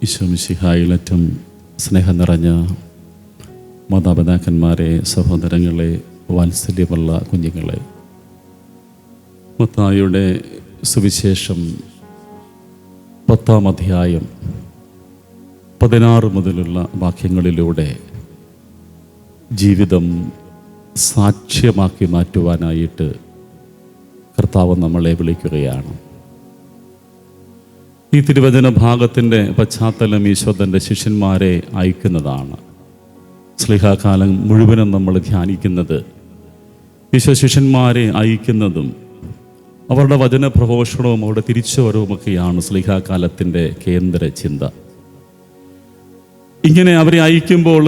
ഈശോ മിശിഹായിലറ്റം സ്നേഹം നിറഞ്ഞ മാതാപിതാക്കന്മാരെ, സഹോദരങ്ങളെ, വാത്സല്യമുള്ള കുഞ്ഞുങ്ങളെ, മത്തായിയുടെ സുവിശേഷം 10-ാം അധ്യായം 16 മുതലുള്ള വാക്യങ്ങളിലൂടെ ജീവിതം സാക്ഷ്യമാക്കി മാറ്റുവാനായിട്ട് കർത്താവ് നമ്മളെ വിളിക്കുകയാണ്. ഈ തിരുവചന ഭാഗത്തിൻ്റെ പശ്ചാത്തലം ഈശോ തൻ്റെ ശിഷ്യന്മാരെ അയക്കുന്നതാണ്. സ്ലിഹാകാലം മുഴുവനും നമ്മൾ ധ്യാനിക്കുന്നത് ഈശോ ശിഷ്യന്മാരെ അയക്കുന്നതും അവരുടെ വചനപ്രഘോഷണവും അവരുടെ തിരിച്ചുവരവുമൊക്കെയാണ് സ്ലിഹാകാലത്തിൻ്റെ കേന്ദ്ര ചിന്ത. ഇങ്ങനെ അവരെ അയക്കുമ്പോൾ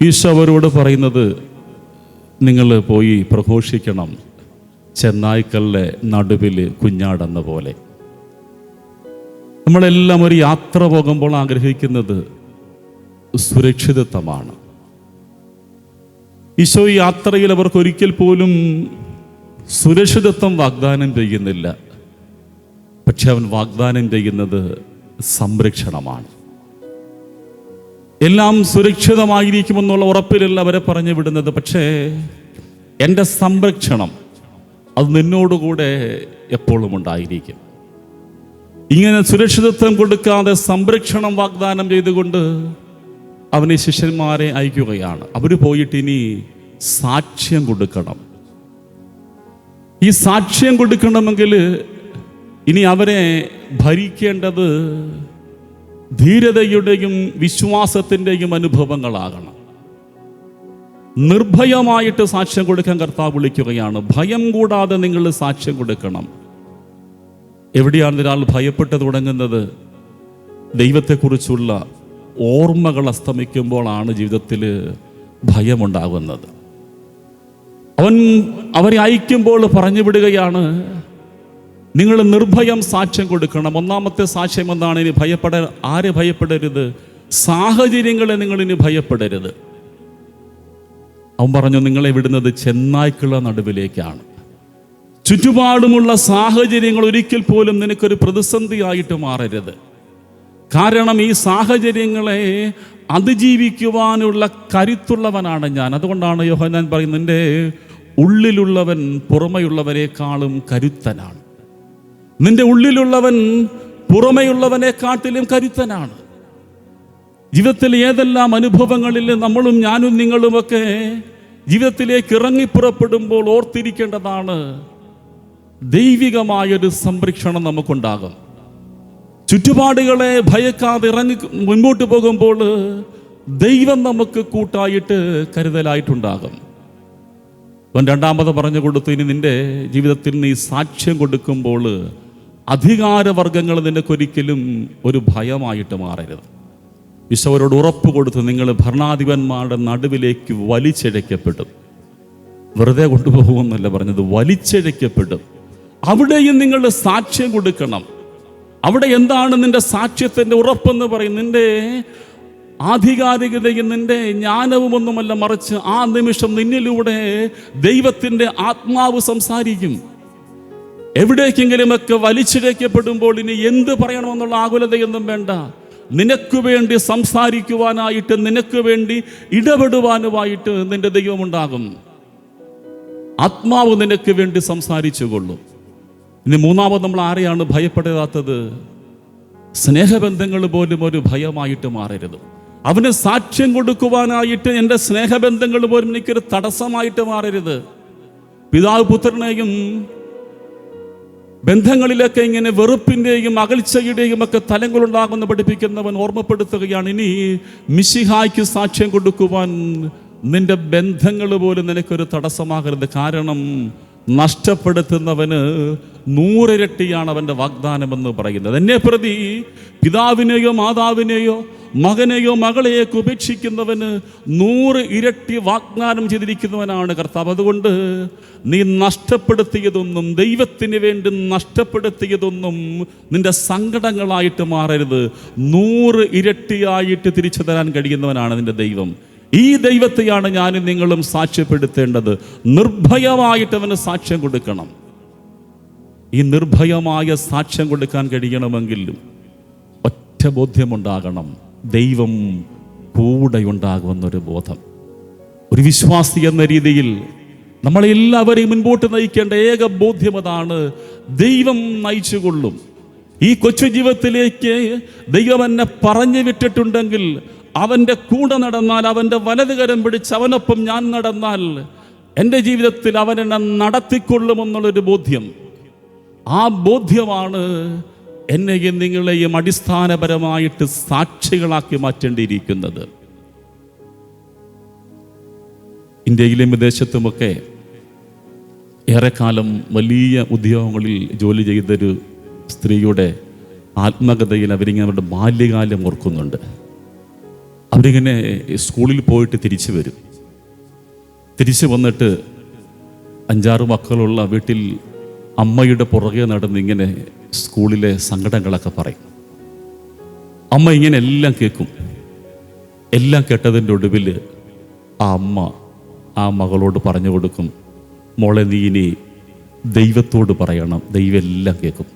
ഈശോ അവരോട് പറയുന്നത്, നിങ്ങൾ പോയി പ്രഘോഷിക്കണം, ചെന്നായ്ക്കളുടെ നടുവിൽ കുഞ്ഞാടെന്ന പോലെ. നമ്മളെല്ലാം ഒരു യാത്ര പോകുമ്പോൾ ആഗ്രഹിക്കുന്നത് സുരക്ഷിതത്വമാണ്. ഈശോ ഈ യാത്രയിൽ അവർക്ക് ഒരിക്കൽ പോലും സുരക്ഷിതത്വം വാഗ്ദാനം ചെയ്യുന്നില്ല. പക്ഷെ അവൻ വാഗ്ദാനം ചെയ്യുന്നത് സംരക്ഷണമാണ്. എല്ലാം സുരക്ഷിതമായിരിക്കുമെന്നുള്ള ഉറപ്പിലല്ല അവരെ പറഞ്ഞു വിടുന്നത്. പക്ഷേ എൻ്റെ സംരക്ഷണം അത് നിന്നോടുകൂടെ എപ്പോഴും ഉണ്ടായിരിക്കും. ഇങ്ങനെ സുരക്ഷിതത്വം കൊടുക്കാതെ സംരക്ഷണം വാഗ്ദാനം ചെയ്തുകൊണ്ട് അവനെ ശിഷ്യന്മാരെ അയക്കുകയാണ്. അവർ പോയിട്ട് ഇനി സാക്ഷ്യം കൊടുക്കണം. ഈ സാക്ഷ്യം കൊടുക്കണമെങ്കിൽ ഇനി അവരെ ഭരിക്കേണ്ടത് ധീരതയുടെയും വിശ്വാസത്തിൻ്റെയും അനുഭവങ്ങളാകണം. നിർഭയമായിട്ട് സാക്ഷ്യം കൊടുക്കാൻ കർത്താവ് വിളിക്കുകയാണ്. ഭയം കൂടാതെ നിങ്ങൾ സാക്ഷ്യം കൊടുക്കണം. എവിടെയാണ് ഒരാൾ ഭയപ്പെട്ട് തുടങ്ങുന്നത്? ദൈവത്തെക്കുറിച്ചുള്ള ഓർമ്മകൾ അസ്തമിക്കുമ്പോഴാണ് ജീവിതത്തിൽ ഭയമുണ്ടാകുന്നത്. അവരെ അയക്കുമ്പോൾ പറഞ്ഞു വിടുകയാണ്, നിങ്ങൾ നിർഭയം സാക്ഷ്യം കൊടുക്കണം. ഒന്നാമത്തെ സാക്ഷ്യം എന്താണ്? ഇനി ആരെ ഭയപ്പെടരുത്? സാഹചര്യങ്ങളെ നിങ്ങൾ ഇനി ഭയപ്പെടരുത്. അവൻ പറഞ്ഞു, നിങ്ങളെ വിടുന്നത് ചെന്നായ്ക്കളുടെ നടുവിലേക്കാണ്. ചുറ്റുപാടുമുള്ള സാഹചര്യങ്ങൾ ഒരിക്കൽ പോലും നിനക്കൊരു പ്രതിസന്ധിയായിട്ട് മാറരുത്. കാരണം ഈ സാഹചര്യങ്ങളെ അതിജീവിക്കുവാനുള്ള കരുത്തുള്ളവനാണ് ഞാൻ. അതുകൊണ്ടാണ് യോഹന്നാൻ പറയുന്നത്, നിന്റെ ഉള്ളിലുള്ളവൻ പുറമെയുള്ളവരെക്കാളും കരുത്തനാണ്. നിന്റെ ഉള്ളിലുള്ളവൻ പുറമെയുള്ളവനെക്കാട്ടിലും കരുത്തനാണ്. ജീവിതത്തിൽ ഏതെല്ലാം അനുഭവങ്ങളിൽ നമ്മളും ഞാനും നിങ്ങളുമൊക്കെ ജീവിതത്തിലേക്ക് ഇറങ്ങിപ്പുറപ്പെടുമ്പോൾ ഓർത്തിരിക്കേണ്ടതാണ്, ദൈവികമായൊരു സംരക്ഷണം നമുക്കുണ്ടാകും. ചുറ്റുപാടുകളെ ഭയക്കാതെ ഇറങ്ങി മുൻപോട്ട് പോകുമ്പോൾ ദൈവം നമുക്ക് കൂട്ടായിട്ട് കരുതലായിട്ടുണ്ടാകും. അവൻ രണ്ടാമത് പറഞ്ഞു കൊടുത്തു, ഇനി നിന്റെ ജീവിതത്തിൽ നീ സാക്ഷ്യം കൊടുക്കുമ്പോൾ അധികാരവർഗങ്ങൾ നിനക്കൊരിക്കലും ഒരു ഭയമായിട്ട് മാറരുത്. ഈശോവരോട് ഉറപ്പ് കൊടുത്ത്, നിങ്ങൾ ഭരണാധിപന്മാരുടെ നടുവിലേക്ക് വലിച്ചിഴക്കപ്പെടും. വെറുതെ കൊണ്ടുപോകുമെന്നല്ല പറഞ്ഞത്, വലിച്ചിഴക്കപ്പെടും. അവിടെയും നിങ്ങൾ സാക്ഷ്യം കൊടുക്കണം. അവിടെ എന്താണ് നിന്റെ സാക്ഷ്യത്തിൻ്റെ ഉറപ്പെന്ന് പറയും? നിന്റെ ആധികാരികതയും നിന്റെ ജ്ഞാനവുമൊന്നുമല്ല, മറിച്ച് ആ നിമിഷം നിന്നിലൂടെ ദൈവത്തിൻ്റെ ആത്മാവ് സംസാരിക്കും. എവിടേക്കെങ്കിലുമൊക്കെ വലിച്ചിഴക്കപ്പെടുമ്പോൾ ഇനി എന്ത് പറയണമെന്നുള്ള ആകുലതയൊന്നും വേണ്ട. നിനക്ക് വേണ്ടി സംസാരിക്കുവാനായിട്ട്, നിനക്ക് വേണ്ടി ഇടപെടുവാനുമായിട്ട് നിന്റെ ദൈവമുണ്ടാകും. ആത്മാവ് നിനക്ക് വേണ്ടി സംസാരിച്ചു കൊള്ളും. ഇനി മൂന്നാമത് നമ്മൾ ആരെയാണ് ഭയപ്പെടാത്തത്? സ്നേഹബന്ധങ്ങൾ പോലും ഒരു ഭയമായിട്ട് മാറരുത്. അവന് സാക്ഷ്യം കൊടുക്കുവാനായിട്ട് എൻ്റെ സ്നേഹബന്ധങ്ങൾ പോലും എനിക്കൊരു തടസ്സമായിട്ട് മാറരുത്. പിതാവ് പുത്രനെയും ബന്ധങ്ങളിലൊക്കെ ഇങ്ങനെ വെറുപ്പിൻ്റെയും അകൽച്ചയുടെയും ഒക്കെ തലങ്ങളുണ്ടാകുന്ന പഠിപ്പിക്കുന്നവൻ ഓർമ്മപ്പെടുത്തുകയാണ്, ഇനി മിശിഹായ്ക്ക് സാക്ഷ്യം കൊടുക്കുവാൻ നിന്റെ ബന്ധങ്ങൾ പോലും നിനക്കൊരു തടസ്സമാകരുത്. കാരണം നഷ്ടപ്പെടുത്തുന്നവന് 100 ഇരട്ടിയാണ് അവൻ്റെ വാഗ്ദാനമെന്ന് പറയുന്നത്. എന്നെ പ്രതി പിതാവിനെയോ മാതാവിനെയോ മകനെയോ മകളെയോ ഉപേക്ഷിക്കുന്നവന് 100 ഇരട്ടി വാഗ്ദാനം ചെയ്തിരിക്കുന്നവനാണ് കർത്താവ്. അതുകൊണ്ട് നീ നഷ്ടപ്പെടുത്തിയതൊന്നും, ദൈവത്തിന് വേണ്ടി നഷ്ടപ്പെടുത്തിയതൊന്നും നിന്റെ സങ്കടങ്ങളായിട്ട് മാറരുത്. 100 ഇരട്ടിയായിട്ട് തിരിച്ചു തരാൻ കഴിയുന്നവനാണ് നിന്റെ ദൈവം. ഈ ദൈവത്തെയാണ് ഞാനും നിങ്ങളും സാക്ഷ്യപ്പെടുത്തേണ്ടത്. നിർഭയമായിട്ട് അവന് സാക്ഷ്യം കൊടുക്കണം. ഈ നിർഭയമായ സാക്ഷ്യം കൊടുക്കാൻ കഴിയണമെങ്കിലും ഒരൊറ്റ ബോധ്യമുണ്ടാകണം, ദൈവം കൂടെയുണ്ടാകുമെന്നൊരു ബോധം. ഒരു വിശ്വാസി എന്ന രീതിയിൽ നമ്മളെല്ലാവരെയും മുൻപോട്ട് നയിക്കേണ്ട ഏക ബോധ്യം അതാണ്, ദൈവം നയിച്ചുകൊള്ളും. ഈ കൊച്ചു ജീവിതത്തിലേക്ക് ദൈവം എന്നെ പറഞ്ഞു വിട്ടിട്ടുണ്ടെങ്കിൽ, അവൻ്റെ കൂടെ നടന്നാൽ, അവൻ്റെ വലതുകരം പിടിച്ച് അവനൊപ്പം ഞാൻ നടന്നാൽ എൻ്റെ ജീവിതത്തിൽ അവൻ എന്നെ നടത്തിക്കൊള്ളുമെന്നുള്ളൊരു ബോധ്യം. ആ ബോധ്യമാണ് എന്നെയും നിങ്ങളെയും അടിസ്ഥാനപരമായിട്ട് സാക്ഷികളാക്കി മാറ്റേണ്ടിയിരിക്കുന്നത്. ഇന്ത്യയിലും വിദേശത്തുമൊക്കെ ഏറെക്കാലം വലിയ ഉദ്യോഗങ്ങളിൽ ജോലി ചെയ്തൊരു സ്ത്രീയുടെ ആത്മകഥയിൽ അവരിങ്ങനെ അവരുടെ ബാല്യകാലം ഓർക്കുന്നുണ്ട്. അവരിങ്ങനെ സ്കൂളിൽ പോയിട്ട് തിരിച്ചു വരും. തിരിച്ചു വന്നിട്ട് 5-6 മക്കളുള്ള വീട്ടിൽ അമ്മയുടെ പുറകെ നടന്നിങ്ങനെ സ്കൂളിലെ സങ്കടങ്ങളൊക്കെ പറയും. അമ്മ ഇങ്ങനെ എല്ലാം കേൾക്കും. എല്ലാം കേട്ടതിൻ്റെ ഒടുവിൽ ആ അമ്മ ആ മകളോട് പറഞ്ഞു കൊടുക്കും, മോളെ നീ ഇനി ദൈവത്തോട് പറയണം, ദൈവം എല്ലാം കേൾക്കും.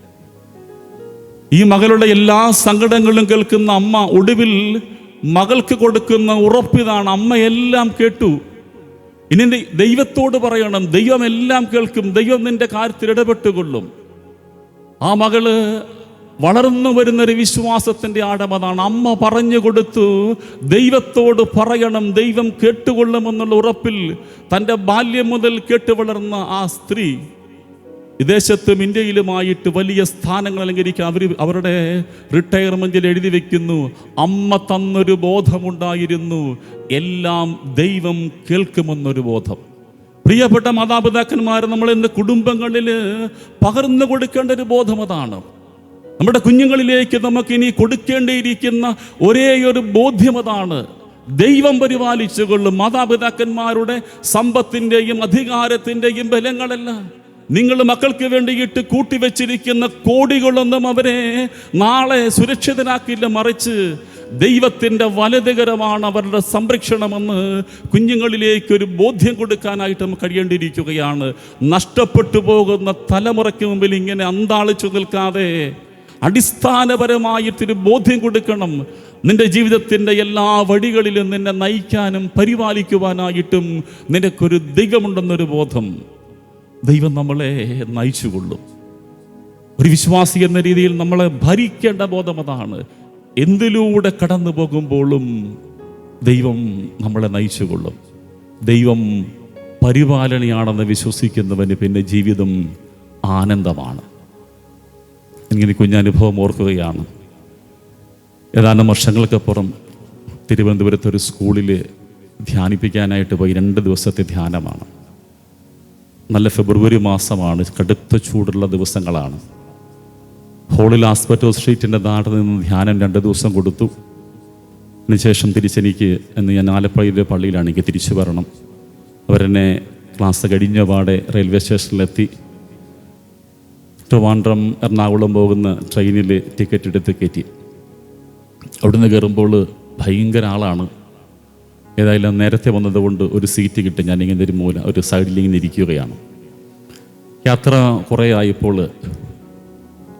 ഈ മകളുടെ എല്ലാ സങ്കടങ്ങളും കേൾക്കുന്ന അമ്മ ഒടുവിൽ മകൾക്ക് കൊടുക്കുന്ന ഉറപ്പിതാണ്, അമ്മ എല്ലാം കേട്ടു, ഇനി ദൈവത്തോട് പറയണം, ദൈവം എല്ലാം കേൾക്കും, ദൈവം നിന്റെ കാര്യത്തിൽ ഇടപെട്ടുകൊള്ളും. ആ മകള് വളർന്നു വരുന്നൊരു വിശ്വാസത്തിൻ്റെ ആഴമതാണ്. അമ്മ പറഞ്ഞു കൊടുത്തു, ദൈവത്തോട് പറയണം, ദൈവം കേട്ടുകൊള്ളുമെന്നുള്ള ഉറപ്പിൽ തൻ്റെ ബാല്യം മുതൽ കേട്ടു വളർന്ന ആ സ്ത്രീ വിദേശത്തും ഇന്ത്യയിലുമായിട്ട് വലിയ സ്ഥാനങ്ങൾ അലങ്കരിക്കാൻ അവരുടെ റിട്ടയർമെൻറ്റിൽ എഴുതി വയ്ക്കുന്നു, അമ്മ തന്നൊരു ബോധമുണ്ടായിരുന്നു, എല്ലാം ദൈവം കേൾക്കുമെന്നൊരു ബോധം. പ്രിയപ്പെട്ട മാതാപിതാക്കന്മാർ, നമ്മൾ ഇന്ന് കുടുംബങ്ങളിൽ പകർന്നു കൊടുക്കേണ്ട ഒരു ബോധം അതാണ്. നമ്മുടെ കുഞ്ഞുങ്ങളിലേക്ക് നമുക്കിനി കൊടുക്കേണ്ടിയിരിക്കുന്ന ഒരേയൊരു ബോധ്യം അതാണ്, ദൈവം പരിപാലിച്ചുകൊള്ളും. മാതാപിതാക്കന്മാരുടെ സമ്പത്തിൻ്റെയും അധികാരത്തിൻ്റെയും ബലങ്ങളല്ല, നിങ്ങൾ മക്കൾക്ക് വേണ്ടിയിട്ട് കൂട്ടിവെച്ചിരിക്കുന്ന കോടികളൊന്നും അവരെ നാളെ സുരക്ഷിതനാക്കില്ല, മറിച്ച് ദൈവത്തിൻ്റെ വലതുകരമാണ് അവരുടെ സംരക്ഷണമെന്ന് കുഞ്ഞുങ്ങളിലേക്കൊരു ബോധ്യം കൊടുക്കാനായിട്ട് നമുക്ക് കഴിയേണ്ടിയിരിക്കുകയാണ്. നഷ്ടപ്പെട്ടു പോകുന്ന തലമുറയ്ക്ക് മുമ്പിൽ ഇങ്ങനെ അന്താളിച്ചു നിൽക്കാതെ അടിസ്ഥാനപരമായിട്ടൊരു ബോധ്യം കൊടുക്കണം. നിന്റെ ജീവിതത്തിൻ്റെ എല്ലാ വഴികളിലും നിന്നെ നയിക്കാനും പരിപാലിക്കുവാനായിട്ടും നിനക്കൊരു ദൈവമുണ്ടെന്നൊരു ബോധം. ദൈവം നമ്മളെ നയിച്ചുകൊള്ളും. ഒരു വിശ്വാസി എന്ന രീതിയിൽ നമ്മളെ ഭരിക്കേണ്ട ബോധം അതാണ്. എന്തിലൂടെ കടന്നു പോകുമ്പോഴും ദൈവം നമ്മളെ നയിച്ചുകൊള്ളും. ദൈവം പരിപാലനയാണെന്ന് വിശ്വസിക്കുന്നവന് പിന്നെ ജീവിതം ആനന്ദമാണ്. എനിക്കൊരു കുഞ്ഞനുഭവം ഓർക്കുകയാണ്. ഏതാനും വർഷങ്ങൾക്കപ്പുറം തിരുവനന്തപുരത്ത് ഒരു സ്കൂളിൽ ധ്യാനിപ്പിക്കാനായിട്ട് പോയി. 2 ദിവസത്തെ ധ്യാനമാണ്. നല്ല ഫെബ്രുവരി മാസമാണ്, കടുത്ത ചൂടുള്ള ദിവസങ്ങളാണ്. ഹോളിൽ ആസ്പെറ്റോ സ്ട്രീറ്റിൻ്റെ നാട്ടിൽ നിന്ന് ധ്യാനം 2 ദിവസം കൊടുത്തു. അതിനുശേഷം തിരിച്ചെനിക്ക് ഞാൻ ആലപ്പുഴയിലെ പള്ളിയിലാണ്, എനിക്ക് തിരിച്ചു വരണം. അവരെന്നെ ക്ലാസ് കഴിഞ്ഞ പാടെ റെയിൽവേ സ്റ്റേഷനിലെത്തി. ട്രിവാൻഡ്രം എറണാകുളം പോകുന്ന ട്രെയിനിൽ ടിക്കറ്റ് എടുത്ത് കയറ്റി. അവിടുന്ന് കയറുമ്പോൾ ഭയങ്കര ആളാണ്. ഏതായാലും നേരത്തെ വന്നതുകൊണ്ട് ഒരു സീറ്റ് കിട്ടി. ഞാനിങ്ങനെ ഒരു മൂല ഒരു സൈഡിലിങ്ങനെ ഇരിക്കുകയാണ്. യാത്ര കുറേ ആയപ്പോൾ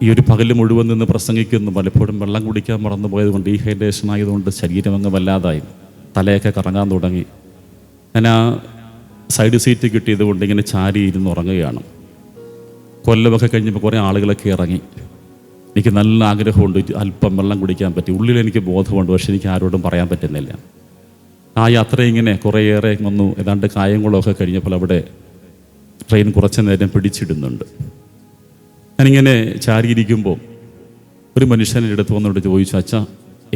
ഈ ഒരു പകൽ മുഴുവൻ നിന്ന് പ്രസംഗിക്കുന്നു. പലപ്പോഴും വെള്ളം കുടിക്കാൻ മറന്നു പോയതുകൊണ്ട് ഡീഹൈഡ്രേഷൻ ആയതുകൊണ്ട് ശരീരം അങ്ങ് വല്ലാതായി, തലയൊക്കെ കറങ്ങാൻ തുടങ്ങി. ഞാൻ ആ സൈഡ് സീറ്റ് കിട്ടിയത് കൊണ്ട് ഇങ്ങനെ ചാരി ഇരുന്ന് ഉറങ്ങുകയാണ്. കൊല്ലമൊക്കെ കഴിഞ്ഞപ്പോൾ കുറേ ആളുകളൊക്കെ ഇറങ്ങി. എനിക്ക് നല്ല ആഗ്രഹമുണ്ട് അല്പം വെള്ളം കുടിക്കാൻ പറ്റി. ഉള്ളിലെനിക്ക് ബോധമുണ്ട്, പക്ഷെ എനിക്ക് ആരോടും പറയാൻ പറ്റുന്നില്ല. ആ യാത്ര ഇങ്ങനെ കുറേയേറെ വന്നു. ഏതാണ്ട് കായംകുളമൊക്കെ കഴിഞ്ഞപ്പോൾ അവിടെ ട്രെയിൻ കുറച്ച് നേരം പിടിച്ചിടുന്നുണ്ട്. ഞാനിങ്ങനെ ചാരിയിരിക്കുമ്പോൾ ഒരു മനുഷ്യൻ്റെ അടുത്ത് വന്നോട് ചോദിച്ചു, അച്ഛാ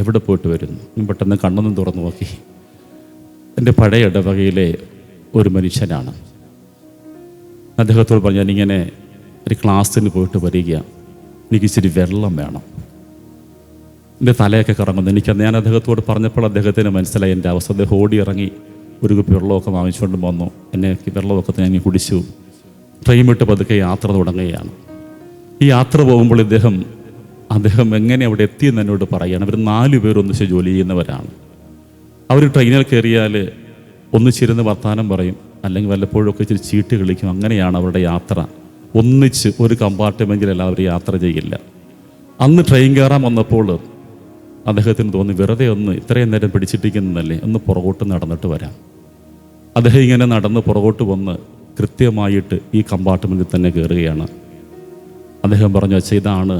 എവിടെ പോയിട്ട് വരുന്നു? ഞാൻ പെട്ടെന്ന് കണ്ണൊന്നും തുറന്നു നോക്കി. എൻ്റെ പഴയ ഇടവകയിലെ ഒരു മനുഷ്യനാണ്. അദ്ദേഹത്തോട് പറഞ്ഞു, ഞാനിങ്ങനെ ഒരു ക്ലാസ്സിന് പോയിട്ട് വരിക, എനിക്ക് ഇച്ചിരി വെള്ളം വേണം. എൻ്റെ തലയൊക്കെ കറങ്ങുന്നു. ഞാൻ അദ്ദേഹത്തോട് പറഞ്ഞപ്പോൾ അദ്ദേഹത്തിന് മനസ്സിലായി എൻ്റെ അവസ്ഥ. അദ്ദേഹം ഓടി ഇറങ്ങി ഒരു കുപ്പി വെള്ളമൊക്കെ വാങ്ങിച്ചുകൊണ്ട് വന്നു. എന്നെ വെള്ളമൊക്കെ ഞാൻ കുടിച്ചു. ട്രെയിൻ വിട്ട് പതുക്കെ യാത്ര തുടങ്ങുകയാണ്. ഈ യാത്ര പോകുമ്പോൾ അദ്ദേഹം എങ്ങനെ അവിടെ എത്തിയെന്ന് എന്നോട് പറയുകയാണ്. അവർ 4 പേർ ഒന്നിച്ച് ജോലി ചെയ്യുന്നവരാണ്. അവർ ട്രെയിനിൽ കയറിയാൽ ഒന്നിച്ചിരുന്ന് വർത്തമാനം പറയും, അല്ലെങ്കിൽ വല്ലപ്പോഴൊക്കെ ഇച്ചിരി ചീട്ട് കളിക്കും. അങ്ങനെയാണ് അവരുടെ യാത്ര. ഒന്നിച്ച് ഒരു കമ്പാർട്ട്മെൻറ്റിലല്ല അവർ യാത്ര ചെയ്യില്ല. അന്ന് ട്രെയിൻ കയറാൻ വന്നപ്പോൾ അദ്ദേഹത്തിന് തോന്നി വെറുതെ ഒന്ന് ഇത്രയും നേരം പിടിച്ചിട്ടിരിക്കുന്നതല്ലേ ഒന്ന് പുറകോട്ട് നടന്നിട്ട് വരാം. അദ്ദേഹം ഇങ്ങനെ നടന്ന് പുറകോട്ട് വന്ന് കൃത്യമായിട്ട് ഈ കമ്പാർട്ട്മെൻറ്റിൽ തന്നെ കയറുകയാണ്. അദ്ദേഹം പറഞ്ഞു, അച്ഛാ ഇതാണ്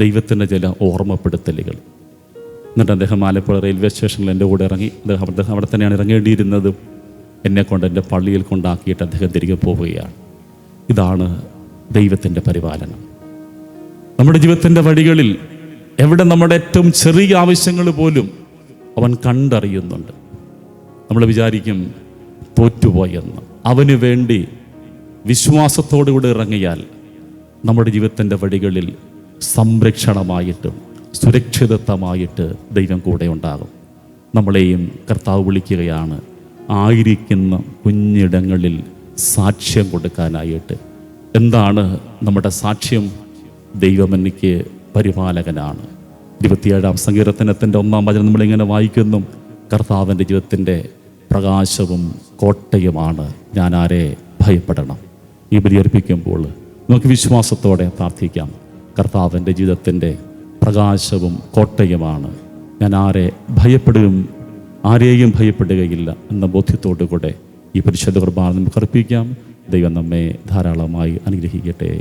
ദൈവത്തിൻ്റെ ചില ഓർമ്മപ്പെടുത്തലുകൾ. എന്നിട്ട് അദ്ദേഹം ആലപ്പുഴ റെയിൽവേ സ്റ്റേഷനിൽ എൻ്റെ കൂടെ ഇറങ്ങി. അദ്ദേഹം അവിടെ തന്നെയാണ് ഇറങ്ങേണ്ടിയിരുന്നതും. എന്നെ കൊണ്ട് എൻ്റെ പള്ളിയിൽ കൊണ്ടാക്കിയിട്ട് അദ്ദേഹം തിരികെ പോവുകയാണ്. ഇതാണ് ദൈവത്തിൻ്റെ പരിപാലനം. നമ്മുടെ ജീവിതത്തിൻ്റെ വഴികളിൽ എവിടെ നമ്മുടെ ഏറ്റവും ചെറിയ ആവശ്യങ്ങൾ പോലും അവൻ കണ്ടറിയുന്നുണ്ട്. നമ്മൾ വിചാരിക്കും തോറ്റുപോയെന്ന്. അവന് വേണ്ടി വിശ്വാസത്തോടുകൂടി ഇറങ്ങിയാൽ നമ്മുടെ ജീവിതത്തിൻ്റെ വഴികളിൽ സംരക്ഷണമായിട്ടും സുരക്ഷിതത്വമായിട്ട് ദൈവം കൂടെ ഉണ്ടാകും. നമ്മളെയും കർത്താവ് വിളിക്കുകയാണ് ആയിരിക്കുന്ന കുഞ്ഞിടങ്ങളിൽ സാക്ഷ്യം കൊടുക്കാനായിട്ട്. എന്താണ് നമ്മുടെ സാക്ഷ്യം? ദൈവം എനിക്ക് പരിപാലകനാണ്. 27-ാം സങ്കീർത്തനത്തിൻ്റെ 1-ാം വചനം നമ്മളിങ്ങനെ വായിക്കുന്നു, കർത്താവിൻ്റെ ജീവിതത്തിൻ്റെ പ്രകാശവും കോട്ടയുമാണ്, ഞാൻ ആരെ ഭയപ്പെടണം. ഈ ബലിയർപ്പിക്കുമ്പോൾ നമുക്ക് വിശ്വാസത്തോടെ പ്രാർത്ഥിക്കാം, കർത്താവിൻ്റെ ജീവിതത്തിൻ്റെ പ്രകാശവും കോട്ടയുമാണ്, ഞാൻ ആരെയും ഭയപ്പെടുകയില്ല എന്ന ബോധ്യത്തോടു കൂടെ ഈ പരിശുദ്ധ കുർബാന നമുക്ക് അർപ്പിക്കാം. ദൈവം നമ്മെ ധാരാളമായി അനുഗ്രഹിക്കട്ടെ.